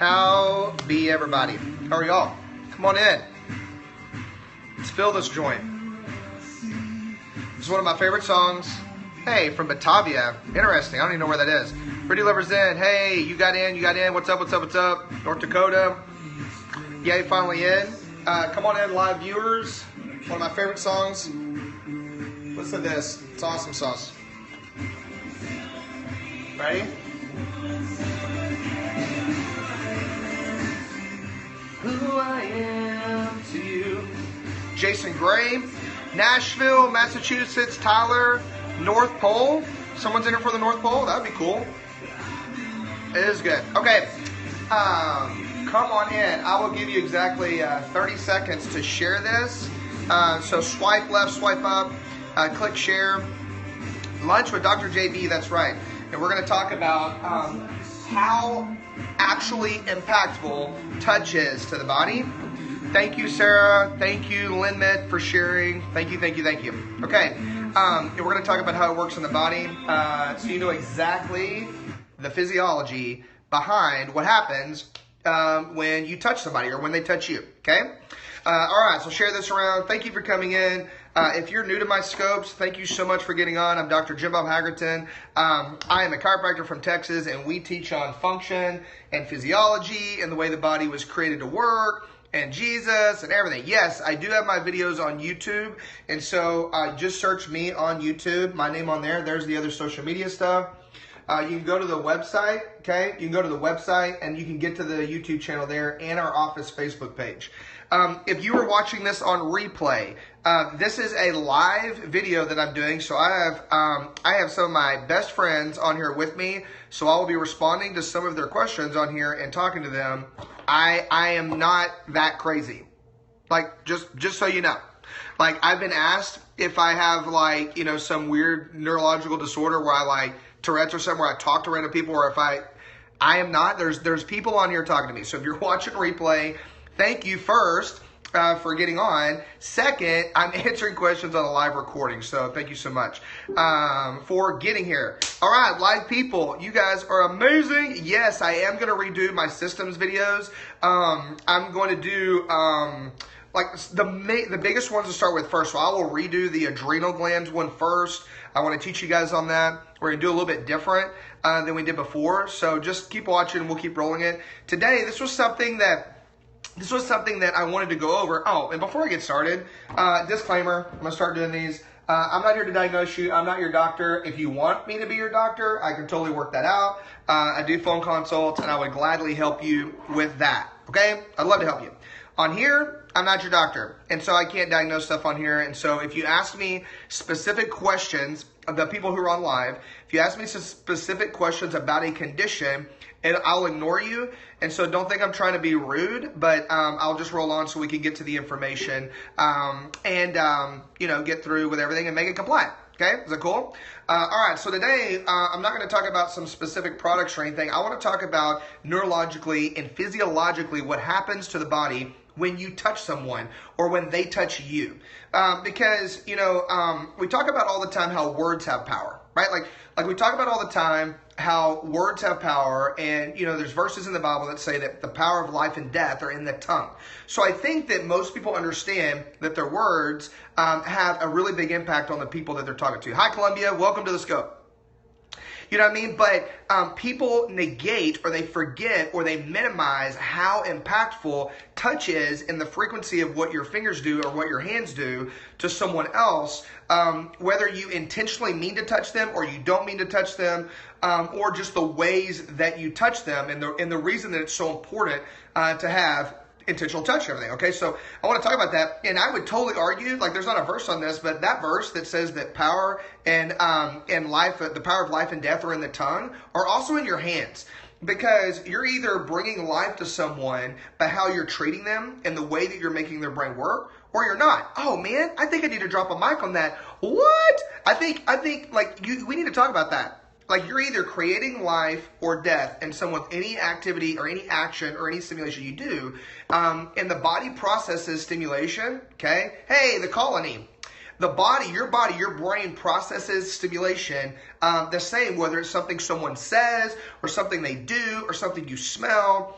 How be everybody? How are y'all? Come on in. Let's fill this joint. This is one of my favorite songs. Hey, from Batavia. Interesting. I don't even know where that is. Pretty Lovers In. Hey, you got in. What's up? North Dakota. Yay, finally in. Come on in, live viewers. One of my favorite songs. Listen to this. It's awesome sauce. Ready? Who I am to you. Jason Gray, Nashville, Massachusetts, Tyler, North Pole. Someone's in here for the North Pole? That would be cool. It is good. Okay. Come on in. I will give you exactly 30 seconds to share this. So swipe left, swipe up, click share. Lunch with Dr. JB, that's right. And we're going to talk about how actually impactful touch is to the body. Thank you, Sarah. Thank you, Limbic, for sharing. Thank you. Okay, and we're going to talk about how it works in the body, so you know exactly the physiology behind what happens when you touch somebody or when they touch you, okay? All right, so share this around. Thank you for coming in. If you're new to my scopes, thank you so much for getting on. I'm Dr. Jim Bob Hagerton. I am a chiropractor from Texas, and we teach on function and physiology and the way the body was created to work and Jesus and everything. Yes, I do have my videos on YouTube, and so just search me on YouTube. My name on there. There's the other social media stuff. You can go to the website, okay? You can go to the website, and you can get to the YouTube channel there and our office Facebook page. If you were watching this on replay, this is a live video that I'm doing. So I have some of my best friends on here with me. So I will be responding to some of their questions on here and talking to them. I am not that crazy. Like, just so you know. Like, I've been asked if I have, like, you know, some weird neurological disorder where I, like, Tourette's or something, where I talk to random people, or if I am not. There's people on here talking to me. So if you're watching replay, thank you first for getting on. Second, I'm answering questions on a live recording, so thank you so much for getting here. All right, live people, you guys are amazing. Yes, I am going to redo my systems videos. I'm going to do like the biggest ones to start with first. So I will redo the adrenal glands one first. I want to teach you guys on that. We're going to do a little bit different than we did before. So just keep watching. We'll keep rolling it. Today, this was something that I wanted to go over. Oh, and before I get started, disclaimer, I'm going to start doing these. I'm not here to diagnose you. I'm not your doctor. If you want me to be your doctor, I can totally work that out. I do phone consults, and I would gladly help you with that. Okay? I'd love to help you. On here, I'm not your doctor, and so I can't diagnose stuff on here. And so if you ask me specific questions, the people who are on live, if you ask me some specific questions about a condition, and I'll ignore you. And so don't think I'm trying to be rude, but I'll just roll on so we can get to the information and you know, get through with everything and make it compliant. Okay, is that cool? All right, so today I'm not going to talk about some specific products or anything. I want to talk about neurologically and physiologically what happens to the body when you touch someone or when they touch you. Because, you know, we talk about all the time how words have power, right? Like we talk about all the time how words have power, and, you know, there's verses in the Bible that say that the power of life and death are in the tongue. So I think that most people understand that their words have a really big impact on the people that they're talking to. Hi, Columbia. Welcome to the Scope. You know what I mean? But people negate, or they forget, or they minimize how impactful touch is in the frequency of what your fingers do or what your hands do to someone else, whether you intentionally mean to touch them or you don't mean to touch them, or just the ways that you touch them, and the reason that it's so important to have intentional touch and everything. Okay, so I want to talk about that, and I would totally argue, like, there's not a verse on this, but that verse that says that power and life, the power of life and death are in the tongue, are also in your hands. Because you're either bringing life to someone by how you're treating them and the way that you're making their brain work, or you're not. Oh man, I think I need to drop a mic on that. What? I think like we need to talk about that. Like, you're either creating life or death in someone with any activity or any action or any stimulation you do, and the body processes stimulation. Okay, hey, the colony. The body, your brain processes stimulation the same, whether it's something someone says or something they do or something you smell.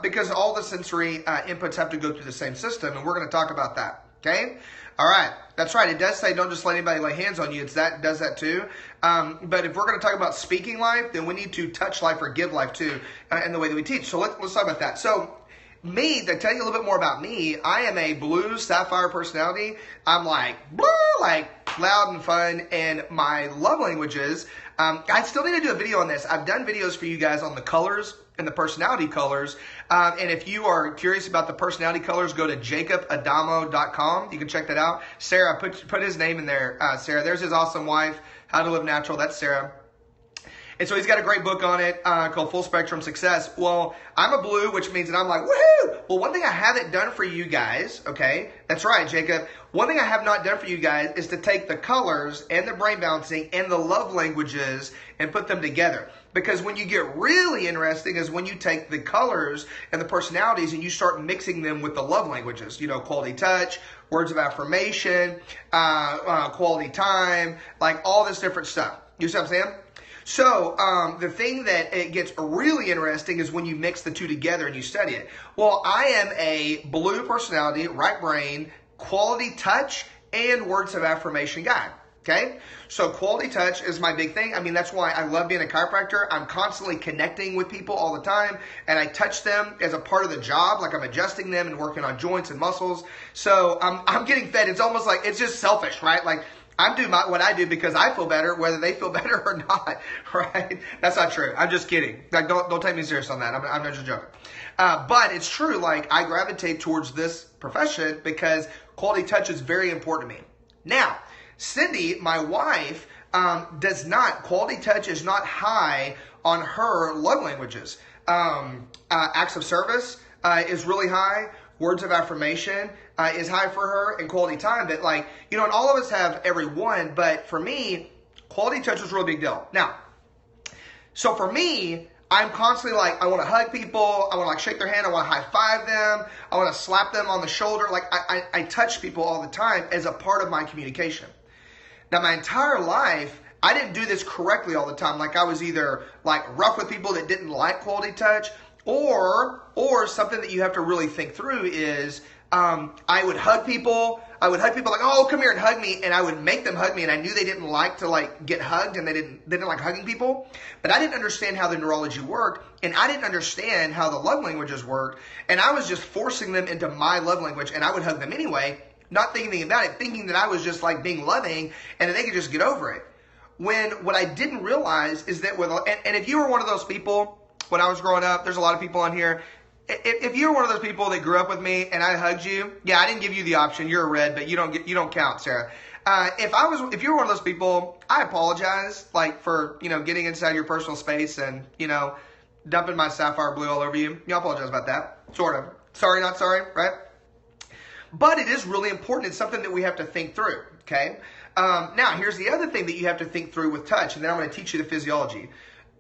because all the sensory inputs have to go through the same system, and we're going to talk about that. Okay? All right. That's right. It does say don't just let anybody lay hands on you. It does that too. But if we're going to talk about speaking life, then we need to touch life or give life too in the way that we teach. So let's talk about that. So me, to tell you a little bit more about me, I am a blue sapphire personality. I'm like, blah, like loud and fun. And my love languages, I still need to do a video on this. I've done videos for you guys on the colors and the personality colors. And if you are curious about the personality colors, go to jacobadamo.com. You can check that out. Sarah, put his name in there. Sarah, there's his awesome wife, How to Live Natural. That's Sarah. And so he's got a great book on it called Full Spectrum Success. Well, I'm a blue, which means that I'm like, woohoo! Well, one thing I haven't done for you guys, okay? That's right, Jacob. One thing I have not done for you guys is to take the colors and the brain balancing and the love languages and put them together. Because when you get really interesting is when you take the colors and the personalities and you start mixing them with the love languages. You know, quality touch, words of affirmation, quality time, like all this different stuff. You see what I'm saying? So the thing that it gets really interesting is when you mix the two together and you study it. Well, I am a blue personality, right brain, quality touch, and words of affirmation guy. Okay, so quality touch is my big thing. I mean, that's why I love being a chiropractor. I'm constantly connecting with people all the time, and I touch them as a part of the job, like I'm adjusting them and working on joints and muscles. So I'm getting fed. It's almost like it's just selfish, right? Like I'm doing what I do because I feel better, whether they feel better or not, right? That's not true. I'm just kidding. Like don't take me serious on that. I'm not just joking. But it's true. Like I gravitate towards this profession because quality touch is very important to me. Now, Cindy, my wife, does not, quality touch is not high on her love languages. Acts of service is really high. Words of affirmation is high for her, and quality time. But like, you know, and all of us have every one, but for me, quality touch is a really big deal. Now, so for me, I'm constantly like, I want to hug people. I want to like shake their hand. I want to high five them. I want to slap them on the shoulder. Like I touch people all the time as a part of my communication. Now, my entire life, I didn't do this correctly all the time. Like I was either like rough with people that didn't like quality touch, or something that you have to really think through is I would hug people. I would hug people like, oh, come here and hug me. And I would make them hug me. And I knew they didn't like to like get hugged, and they didn't like hugging people. But I didn't understand how the neurology worked. And I didn't understand how the love languages worked. And I was just forcing them into my love language. And I would hug them anyway, not thinking about it, thinking that I was just like being loving and that they could just get over it. When what I didn't realize is that and if you were one of those people when I was growing up, there's a lot of people on here. If you were one of those people that grew up with me and I hugged you, yeah, I didn't give you the option. You're a red, but you don't count, Sarah. If you were one of those people, I apologize, like for getting inside your personal space and dumping my sapphire blue all over you. I apologize about that, sort of. Sorry, not sorry, right? But it is really important. It's something that we have to think through, okay? Now, here's the other thing that you have to think through with touch, and then I'm going to teach you the physiology.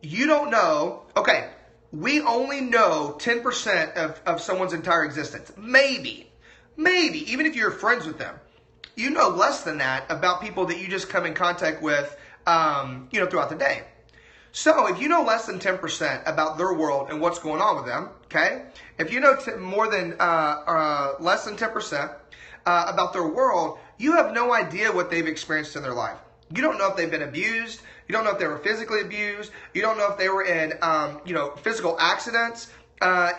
You don't know, okay, we only know 10% of someone's entire existence. Maybe, even if you're friends with them. You know less than that about people that you just come in contact with, throughout the day. So if you know less than 10% about their world and what's going on with them, okay? If you know more than less than 10% about their world, you have no idea what they've experienced in their life. You don't know if they've been abused. You don't know if they were physically abused. You don't know if they were in, physical accidents. If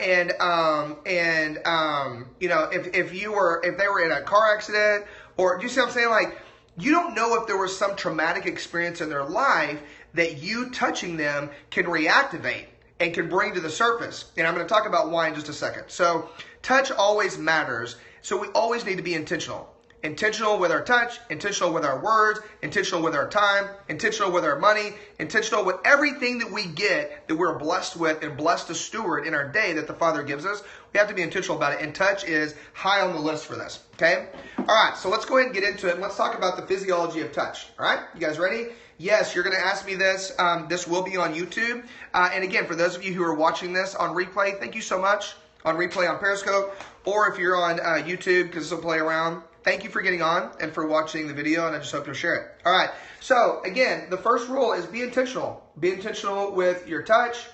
they were in a car accident, or do you see what I'm saying? Like, you don't know if there was some traumatic experience in their life that you touching them can reactivate and can bring to the surface. And I'm going to talk about why in just a second. So touch always matters. So we always need to be intentional. Intentional with our touch, intentional with our words, intentional with our time, intentional with our money, intentional with everything that we get that we're blessed with and blessed to steward in our day that the Father gives us. We have to be intentional about it. And touch is high on the list for this. Okay? All right. So let's go ahead and get into it. And let's talk about the physiology of touch. All right? You guys ready? Yes, you're going to ask me this. This will be on YouTube. And again, for those of you who are watching this on replay, thank you so much. On replay on Periscope, or if you're on YouTube, because this will play around, thank you for getting on and for watching the video, and I just hope you'll share it. All right. So again, the first rule is be intentional. Be intentional with your touch.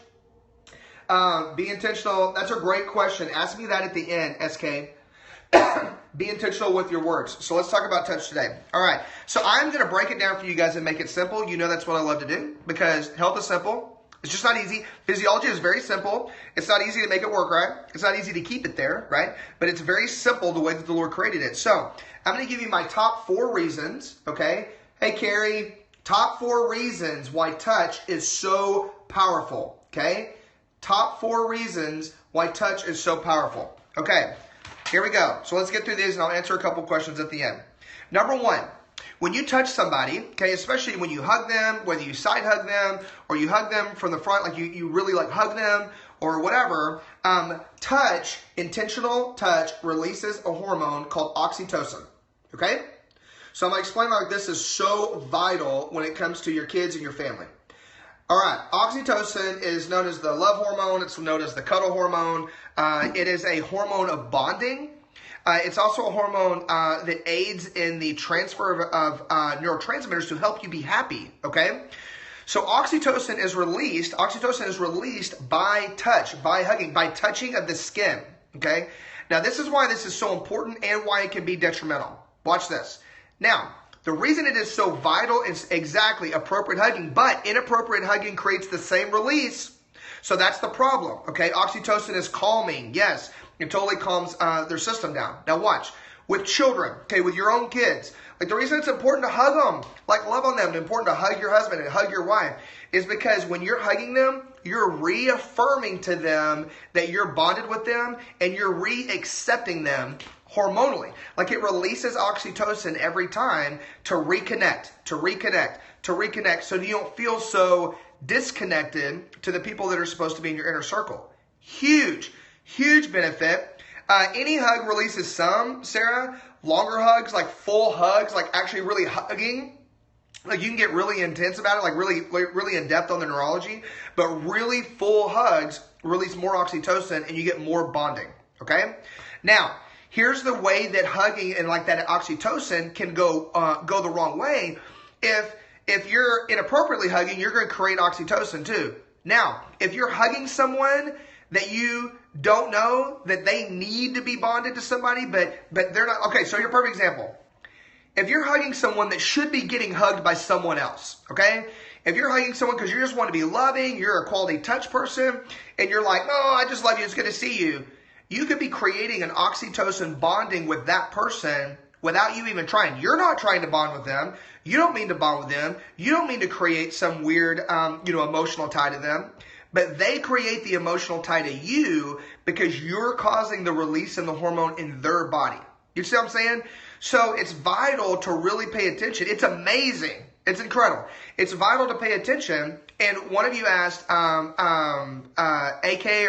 Be intentional. That's a great question. Ask me that at the end, SK. Be intentional with your words. So let's talk about touch today. All right. So I'm going to break it down for you guys and make it simple. You know that's what I love to do because health is simple. It's just not easy. Physiology is very simple. It's not easy to make it work, right? It's not easy to keep it there, right? But it's very simple the way that the Lord created it. So I'm going to give you my top 4 reasons, okay? Hey, Carrie, top 4 reasons why touch is so powerful, okay? Top 4 reasons why touch is so powerful. Okay. Here we go. So let's get through these and I'll answer a couple questions at the end. Number 1, when you touch somebody, okay, especially when you hug them, whether you side hug them or you hug them from the front, like you really like hug them or whatever, touch, intentional touch releases a hormone called oxytocin, okay? So I'm going to explain why this is so vital when it comes to your kids and your family. All right, oxytocin is known as the love hormone. It's known as the cuddle hormone. It is a hormone of bonding. It's also a hormone that aids in the transfer of neurotransmitters to help you be happy, okay? So oxytocin is released by touch, by hugging, by touching of the skin, okay? Now, this is why this is so important and why it can be detrimental. Watch this. Now, the reason it is so vital is exactly appropriate hugging, but inappropriate hugging creates the same release. So that's the problem, okay? Oxytocin is calming. Yes, it totally calms their system down. Now watch. With children, okay, with your own kids, like the reason it's important to hug them, like love on them, and important to hug your husband and hug your wife is because when you're hugging them, you're reaffirming to them that you're bonded with them and you're re-accepting them hormonally. Like it releases oxytocin every time to reconnect so you don't feel so disconnected to the people that are supposed to be in your inner circle. Huge benefit. Any hug releases some, Sarah. Longer hugs, like full hugs, like actually really hugging. Like you can get really intense about it, like really in depth on the neurology. But really full hugs release more oxytocin and you get more bonding, okay? Now, here's the way that hugging and like that oxytocin can go the wrong way. If you're inappropriately hugging, you're going to create oxytocin too. Now, if you're hugging someone that you don't know that they need to be bonded to somebody, but they're not. Okay, so here's a perfect example. If you're hugging someone that should be getting hugged by someone else, okay? If you're hugging someone because you just want to be loving, you're a quality touch person, and you're like, oh, I just love you, it's good to see you. You could be creating an oxytocin bonding with that person without you even trying. You're not trying to bond with them. You don't mean to bond with them. You don't mean to create some weird, emotional tie to them. But they create the emotional tie to you because you're causing the release of the hormone in their body. You see what I'm saying? So it's vital to really pay attention. It's amazing. It's incredible. It's vital to pay attention. And one of you asked, AK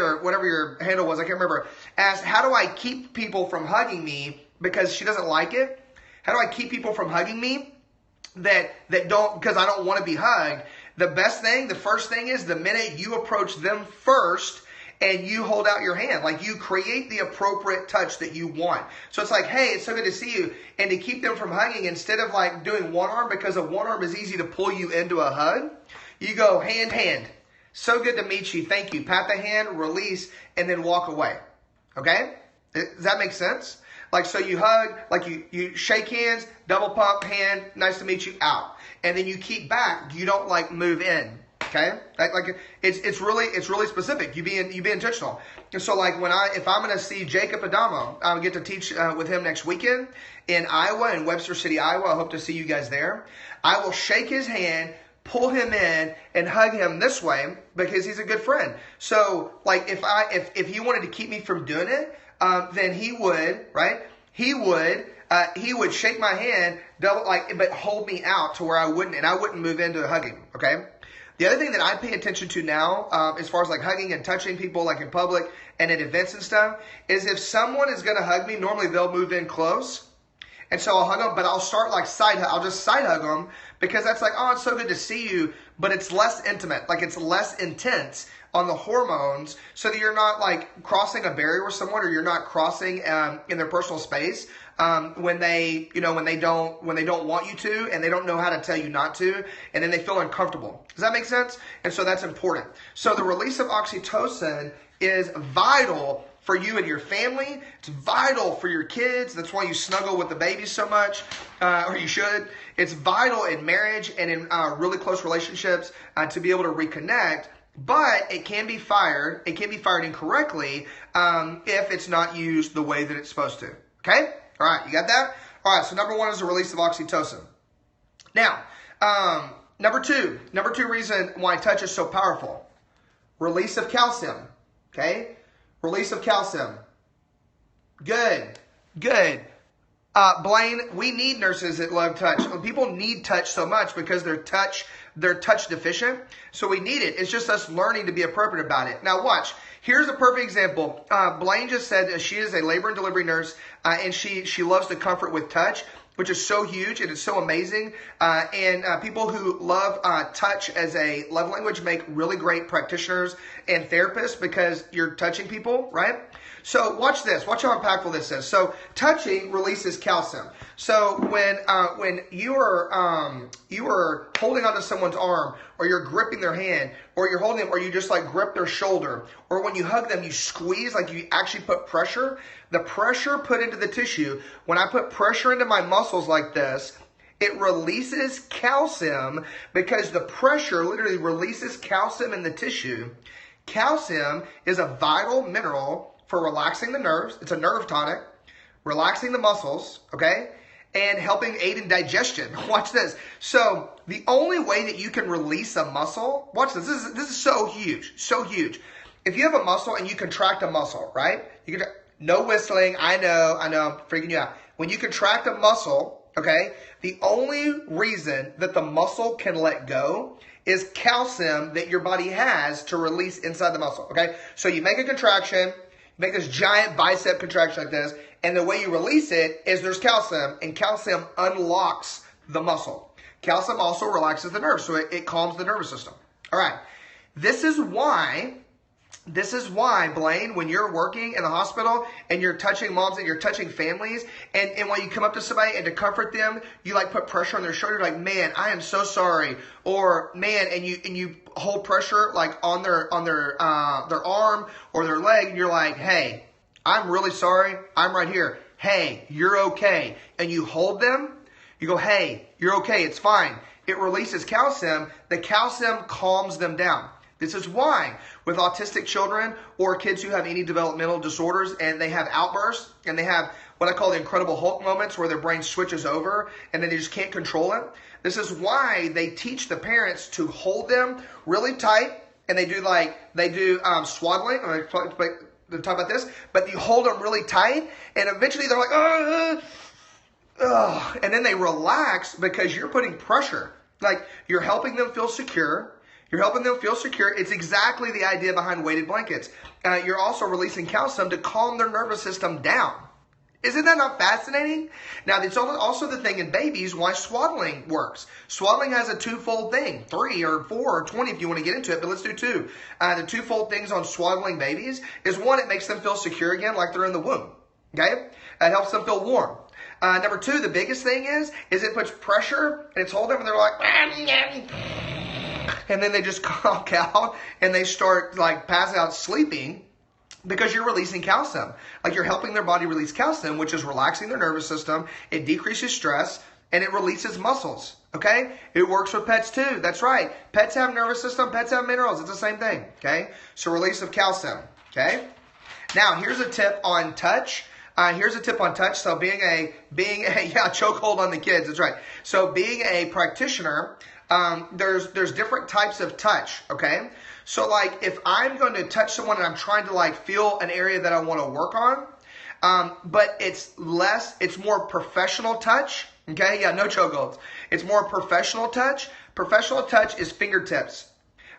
or whatever your handle was, I can't remember, asked, how do I keep people from hugging me because she doesn't like it? How do I keep people from hugging me that don't, because I don't want to be hugged? The first thing is the minute you approach them first and you hold out your hand, like you create the appropriate touch that you want. So it's like, hey, it's so good to see you. And to keep them from hugging, instead of like doing one arm, because a one arm is easy to pull you into a hug, you go hand. So good to meet you. Thank you. Pat the hand, release, and then walk away. Okay? Does that make sense? Like, so you hug, like you shake hands, double pump, hand, nice to meet you, out. And then you keep back. You don't like move in. Okay? Like it's really specific. You be intentional. And so like if I'm going to see Jacob Adamo, I'll get to teach with him next weekend in Iowa, in Webster City, Iowa. I hope to see you guys there. I will shake his hand, pull him in, and hug him this way because he's a good friend. So like if he wanted to keep me from doing it, then he would, right? He would shake my hand, but hold me out to where I wouldn't move into hugging. Okay. The other thing that I pay attention to now, as far as like hugging and touching people like in public and at events and stuff, is if someone is going to hug me, normally they'll move in close. And so I'll hug them, but I'll start like I'll just side hug them because that's like, oh, it's so good to see you, but it's less intimate, like it's less intense on the hormones so that you're not like crossing a barrier with someone, or you're not crossing in their personal space when they don't want you to, and they don't know how to tell you not to, and then they feel uncomfortable. Does that make sense? And so that's important. So the release of oxytocin is vital for you and your family. It's vital for your kids. That's why you snuggle with the babies so much, or you should. It's vital in marriage and in really close relationships to be able to reconnect. But it can be fired. It can be fired incorrectly if it's not used the way that it's supposed to. Okay? All right, you got that? All right, so number one is the release of oxytocin. Now, number two reason why touch is so powerful, release of calcium. Okay? Release of calcium. Good. Blaine, we need nurses that love touch. People need touch so much because they're touch deficient. So we need it. It's just us learning to be appropriate about it. Now watch. Here's a perfect example. Blaine just said that she is a labor and delivery nurse, and she loves to comfort with touch, which is so huge and it's so amazing. And people who love touch as a love language make really great practitioners and therapists because you're touching people, right? So watch this. Watch how impactful this is. So touching releases calcium. So when you are holding onto someone's arm, or you're gripping their hand, or you're holding them, or you just like grip their shoulder, or when you hug them, you squeeze, like you actually put pressure. The pressure put into the tissue, when I put pressure into my muscles like this, it releases calcium because the pressure literally releases calcium in the tissue. Calcium is a vital mineral for relaxing the nerves. It's a nerve tonic, relaxing the muscles, okay, and helping aid in digestion. Watch this. So the only way that you can release a muscle, watch this. This is so huge, so huge. If you have a muscle and you contract a muscle, right? You can, no whistling. I know, I'm freaking you out. When you contract a muscle, okay, the only reason that the muscle can let go is calcium that your body has to release inside the muscle, okay? So you make a contraction, make this giant bicep contraction like this, and the way you release it is there's calcium, and calcium unlocks the muscle. Calcium also relaxes the nerves, so it calms the nervous system. All right, this is why, Blaine, when you're working in the hospital and you're touching moms and you're touching families, and when you come up to somebody and to comfort them, you like put pressure on their shoulder, like, man, I am so sorry, or man, and you hold pressure like on their arm or their leg, and you're like, hey, I'm really sorry, I'm right here. Hey, you're okay. And you hold them, you go, hey, you're okay, it's fine. It releases calcium. The calcium calms them down. This is why with autistic children or kids who have any developmental disorders and they have outbursts and they have what I call the Incredible Hulk moments where their brain switches over and then they just can't control it. This is why they teach the parents to hold them really tight, and they do swaddling. I'm going to talk about this, but you hold them really tight and eventually they're like, and then they relax because you're putting pressure. Like you're helping them feel secure. You're helping them feel secure. It's exactly the idea behind weighted blankets. You're also releasing calcium to calm their nervous system down. Isn't that not fascinating? Now, it's also the thing in babies why swaddling works. Swaddling has a twofold thing, 3 or 4 or 20 if you want to get into it, but let's do 2. The twofold things on swaddling babies is, one, it makes them feel secure again like they're in the womb. Okay? It helps them feel warm. Number 2, the biggest thing is it puts pressure and it's holding them and they're like, and then they just conk out and they start like pass out sleeping because you're releasing calcium. Like you're helping their body release calcium, which is relaxing their nervous system. It decreases stress and it releases muscles. Okay? It works with pets too. That's right. Pets have nervous system. Pets have minerals. It's the same thing. Okay? So release of calcium. Okay? Now here's a tip on touch. So being a chokehold on the kids. That's right. So being a practitioner, there's different types of touch, okay? So like if I'm going to touch someone and I'm trying to like feel an area that I want to work on, but it's more professional touch, okay? Yeah, no chokeholds. It's more professional touch. Professional touch is fingertips.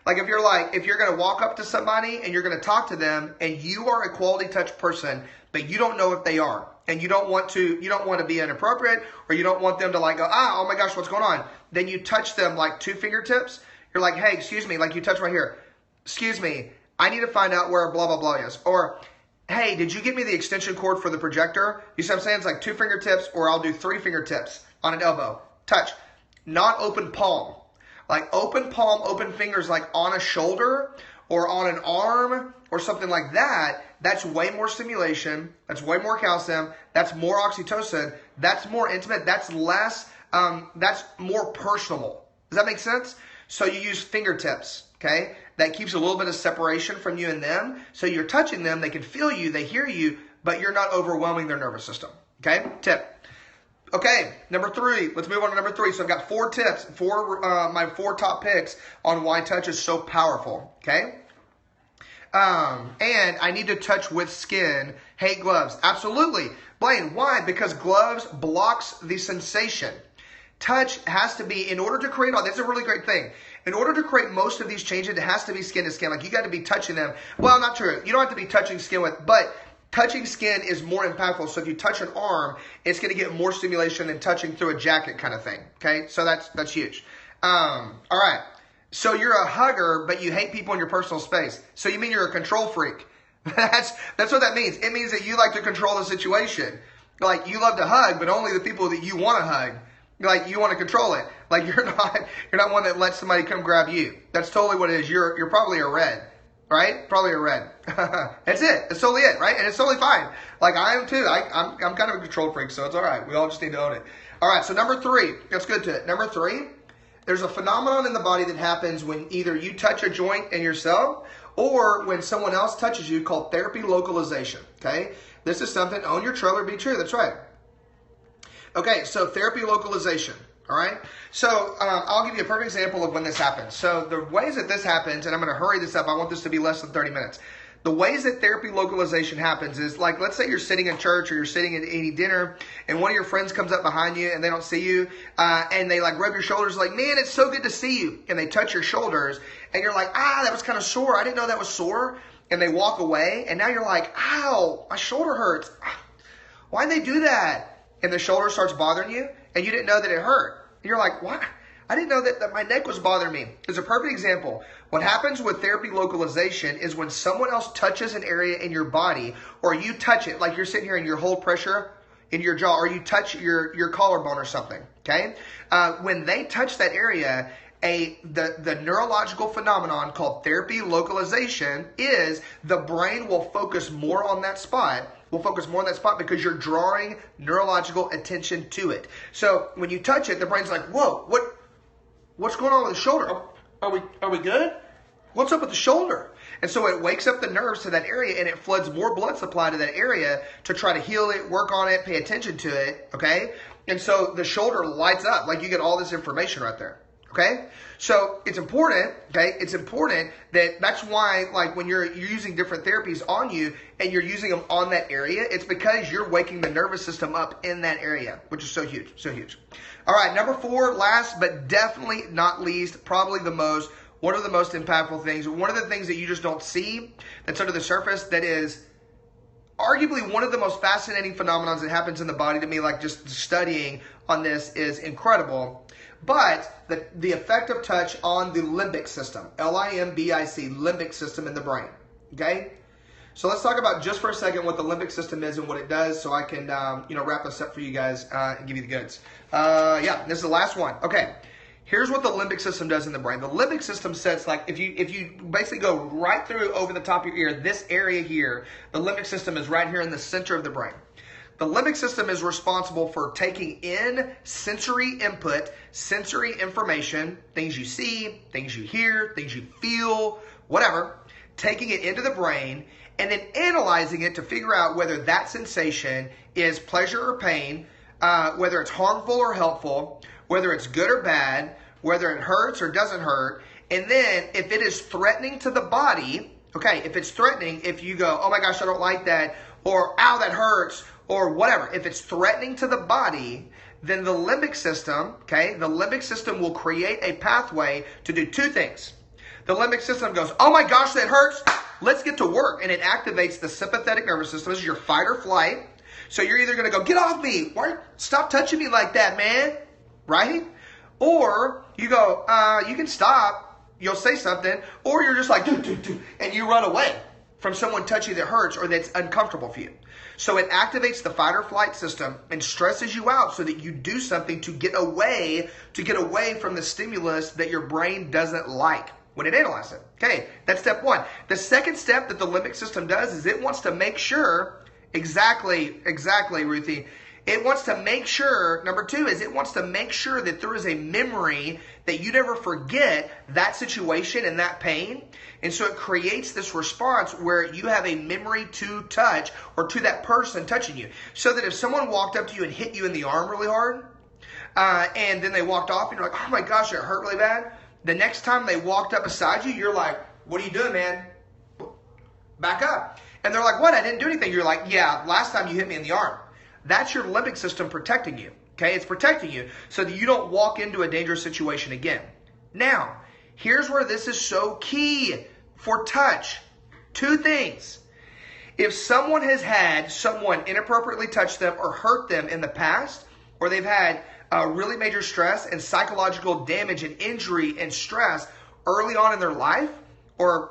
Like if you're going to walk up to somebody and you're going to talk to them and you are a quality touch person, but you don't know if they are, and you don't want to be inappropriate, or you don't want them to like go, oh my gosh, what's going on? Then you touch them like 2 fingertips. You're like, hey, excuse me, like you touch right here. Excuse me, I need to find out where blah, blah, blah is. Or, hey, did you get me the extension cord for the projector? You see what I'm saying? It's like 2 fingertips, or I'll do 3 fingertips on an elbow. Touch. Not open palm. Like open palm, open fingers, like on a shoulder or on an arm or something like that. That's way more stimulation. That's way more calcium. That's more oxytocin. That's more intimate. That's less, that's more personal. Does that make sense? So you use fingertips, okay? That keeps a little bit of separation from you and them. So you're touching them. They can feel you. They hear you, but you're not overwhelming their nervous system, okay? Tip. Okay, number 3. Let's move on to number 3. So I've got 4 tips, my 4 top picks on why touch is so powerful, okay? And I need to touch with skin. Hate gloves. Absolutely. Blaine, why? Because gloves blocks the sensation. Touch has to be, in order to create all, that's a really great thing. In order to create most of these changes, it has to be skin to skin. Like you got to be touching them. Well, not true. You don't have to be touching skin with, but touching skin is more impactful. So if you touch an arm, it's going to get more stimulation than touching through a jacket kind of thing. Okay, so that's huge. All right. So you're a hugger, but you hate people in your personal space. So you mean you're a control freak? That's what that means. It means that you like to control the situation. Like you love to hug, but only the people that you want to hug. Like you want to control it. Like you're not one that lets somebody come grab you. That's totally what it is. You're probably a red. Right? Probably a red. That's it. That's totally it, right? And it's totally fine. Like I am too. I'm kind of a control freak, so it's all right. We all just need to own it. All right, so number 3. Let's get to it. Number 3, there's a phenomenon in the body that happens when either you touch a joint in yourself or when someone else touches you called therapy localization, okay? This is something, own your trailer, be true. That's right. Okay, so therapy localization. All right, so I'll give you a perfect example of when this happens. So the ways that this happens, and I'm going to hurry this up. I want this to be less than 30 minutes. The ways that therapy localization happens is like, let's say you're sitting in church or you're sitting at eating dinner and one of your friends comes up behind you and they don't see you and they like rub your shoulders like, man, it's so good to see you. And they touch your shoulders and you're like, that was kind of sore. I didn't know that was sore. And they walk away and now you're like, ow, my shoulder hurts. Why'd they do that? And the shoulder starts bothering you and you didn't know that it hurt. And you're like, what? I didn't know that my neck was bothering me. It's a perfect example. What happens with therapy localization is when someone else touches an area in your body or you touch it, like you're sitting here and you hold pressure in your jaw or you touch your collarbone or something, okay? When they touch that area, the neurological phenomenon called therapy localization is the brain will focus more on that spot. We'll focus more on that spot because you're drawing neurological attention to it. So when you touch it, the brain's like, whoa, what's going on with the shoulder? Are we good? What's up with the shoulder? And so it wakes up the nerves to that area and it floods more blood supply to that area to try to heal it, work on it, pay attention to it, okay? And so the shoulder lights up, like you get all this information right there. Okay, so it's important. Okay, it's important that's why, like, when you're using different therapies on you and you're using them on that area, it's because you're waking the nervous system up in that area, which is so huge, so huge. All right, number 4, last but definitely not least, probably one of the most impactful things, one of the things that you just don't see that's under the surface that is arguably one of the most fascinating phenomenons that happens in the body to me. Like just studying on this is incredible. But the effect of touch on the limbic system, L-I-M-B-I-C, limbic system in the brain, okay? So let's talk about just for a second what the limbic system is and what it does so I can, wrap this up for you guys and give you the goods. This is the last one. Okay, here's what the limbic system does in the brain. The limbic system sets, like, if you basically go right through over the top of your ear, this area here, the limbic system is right here in the center of the brain. The limbic system is responsible for taking in sensory input, sensory information, things you see, things you hear, things you feel, whatever, taking it into the brain and then analyzing it to figure out whether that sensation is pleasure or pain, whether it's harmful or helpful, whether it's good or bad, whether it hurts or doesn't hurt. And then if it is threatening to the body, okay, if it's threatening, if you go, oh my gosh, I don't like that, or ow, that hurts, or whatever, if it's threatening to the body, then the limbic system, okay, the limbic system will create a pathway to do 2 things. The limbic system goes, oh my gosh, that hurts, let's get to work. And it activates the sympathetic nervous system. This is your fight or flight. So you're either going to go, get off me, stop touching me like that, man, right? Or you go, you can stop, you'll say something, or you're just like, do, do, do, and you run away from someone touching that hurts or that's uncomfortable for you. So it activates the fight or flight system and stresses you out so that you do something to get away from the stimulus that your brain doesn't like when it analyzes it. Okay, that's step one. The second step that the limbic system does is it wants to make sure, exactly, Ruthie, it wants to make sure, number two is it wants to make sure that there is a memory that you never forget that situation and that pain. And so it creates this response where you have a memory to touch or to that person touching you. So that if someone walked up to you and hit you in the arm really hard, and then they walked off and you're like, oh my gosh, it hurt really bad. The next time they walked up beside you, you're like, what are you doing, man? Back up. And they're like, what? I didn't do anything. You're like, yeah, last time you hit me in the arm. That's your limbic system protecting you, okay? It's protecting you so that you don't walk into a dangerous situation again. Now, here's where this is so key for touch. Two things. If someone has had someone inappropriately touch them or hurt them in the past, or they've had really major stress and psychological damage and injury and stress early on in their life, or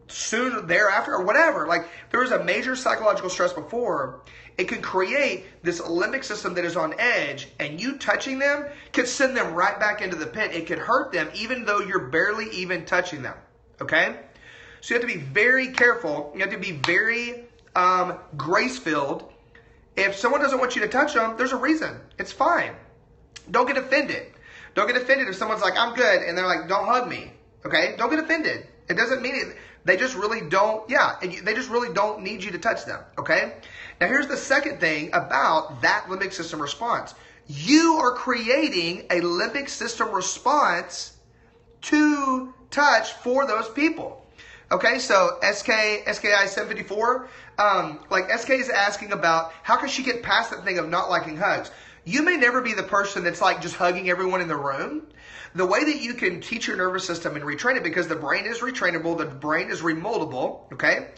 soon thereafter, or whatever, like there was a major psychological stress before, it can create this limbic system that is on edge, and you touching them can send them right back into the pit. It could hurt them even though you're barely even touching them, okay? So you have to be very careful. You have to be very grace-filled. If someone doesn't want you to touch them, there's a reason. It's fine. Don't get offended. Don't get offended if someone's like, I'm good, and they're like, don't hug me, okay? Don't get offended. It doesn't mean it. They just really don't, they just really don't need you to touch them, okay? Now here's the second thing about that limbic system response. You are creating a limbic system response to touch for those people. Okay, so SKI 754, like SK is asking about how can she get past that thing of not liking hugs. You may never be the person that's like just hugging everyone in the room. The way that you can teach your nervous system and retrain it, because the brain is retrainable, the brain is remoldable, okay?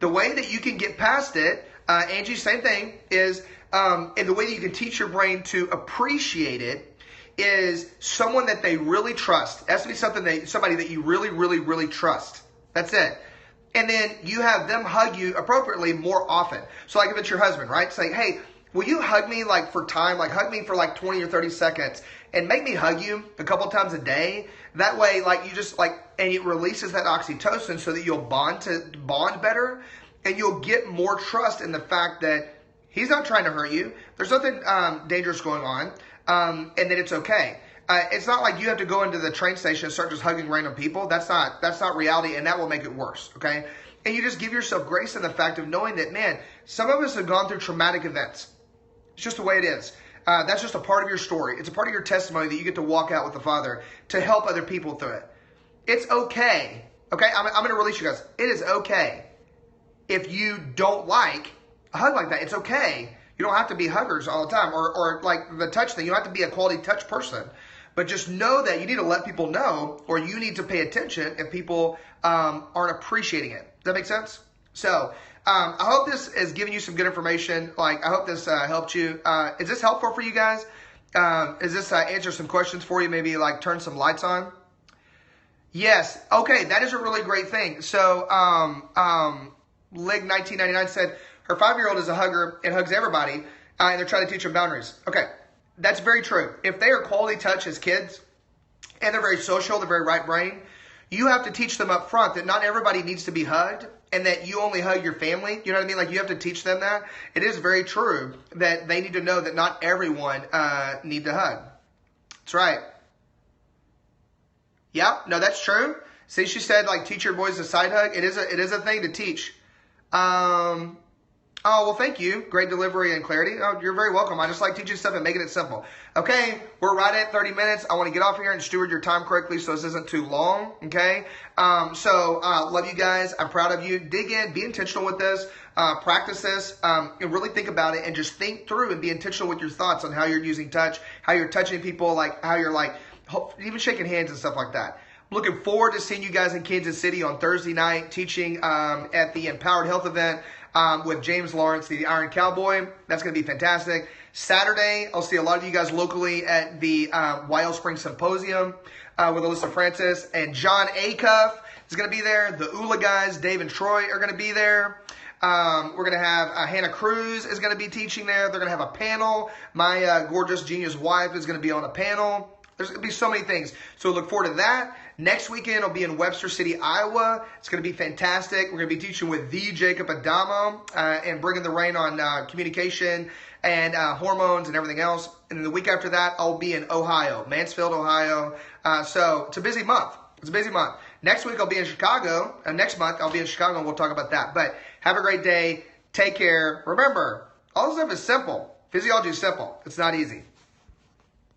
The way that you can get past it, Angie, same thing, is, and the way that you can teach your brain to appreciate it is someone that they really trust. It has to be somebody that you really, really, really trust. That's it. And then you have them hug you appropriately more often. So like if it's your husband, right? Say, hey, will you hug me like for time, like hug me for like 20 or 30 seconds and make me hug you a couple times a day? That way, like you just like, and it releases that oxytocin so that you'll bond better, and you'll get more trust in the fact that he's not trying to hurt you. There's nothing dangerous going on, and that it's okay. It's not like you have to go into the train station and start just hugging random people. That's not reality, and that will make it worse, okay? And you just give yourself grace in the fact of knowing that, man, some of us have gone through traumatic events. It's just the way it is. That's just a part of your story. It's a part of your testimony that you get to walk out with the Father to help other people through it. It's okay. Okay, I'm going to release you guys. It is okay if you don't like a hug like that. It's okay. You don't have to be huggers all the time, or like the touch thing. You don't have to be a quality touch person. But just know that you need to let people know, or you need to pay attention if people aren't appreciating it. Does that make sense? So I hope this is giving you some good information. Like I hope this helped you. Is this helpful for you guys? Is this answer some questions for you? Maybe like turn some lights on? Yes. Okay, that is a really great thing. So Lig1999 said her 5-year-old is a hugger and hugs everybody, and they're trying to teach her boundaries. Okay, that's very true. If they are quality touch as kids, and they're very social, they're very right brain, you have to teach them up front that not everybody needs to be hugged, and that you only hug your family. You know what I mean? Like you have to teach them that. It is very true that they need to know that not everyone need to hug. That's right. Yeah, no, that's true. See, she said like teach your boys a side hug. It is a thing to teach. Oh, well, thank you. Great delivery and clarity. Oh, you're very welcome. I just like teaching stuff and making it simple. Okay, we're right at 30 minutes. I want to get off here and steward your time correctly so this isn't too long, okay? Love you guys. I'm proud of you. Dig in. Be intentional with this. Practice this. And really think about it and just think through and be intentional with your thoughts on how you're using touch, how you're touching people, like how you're like even shaking hands and stuff like that. Looking forward to seeing you guys in Kansas City on Thursday night, teaching at the Empowered Health event with James Lawrence, the Iron Cowboy. That's going to be fantastic. Saturday, I'll see a lot of you guys locally at the Wild Spring Symposium with Alyssa Francis. And John Acuff is going to be there. The ULA guys, Dave and Troy, are going to be there. We're going to have Hannah Cruz is going to be teaching there. They're going to have a panel. My gorgeous genius wife is going to be on a panel. There's going to be so many things. So look forward to that. Next weekend, I'll be in Webster City, Iowa. It's going to be fantastic. We're going to be teaching with the Jacob Adamo and bringing the rain on communication and hormones and everything else. And then the week after that, I'll be in Ohio, Mansfield, Ohio. So it's a busy month. It's a busy month. Next week, I'll be in Chicago. Next month, I'll be in Chicago, and we'll talk about that. But have a great day. Take care. Remember, all this stuff is simple. Physiology is simple. It's not easy.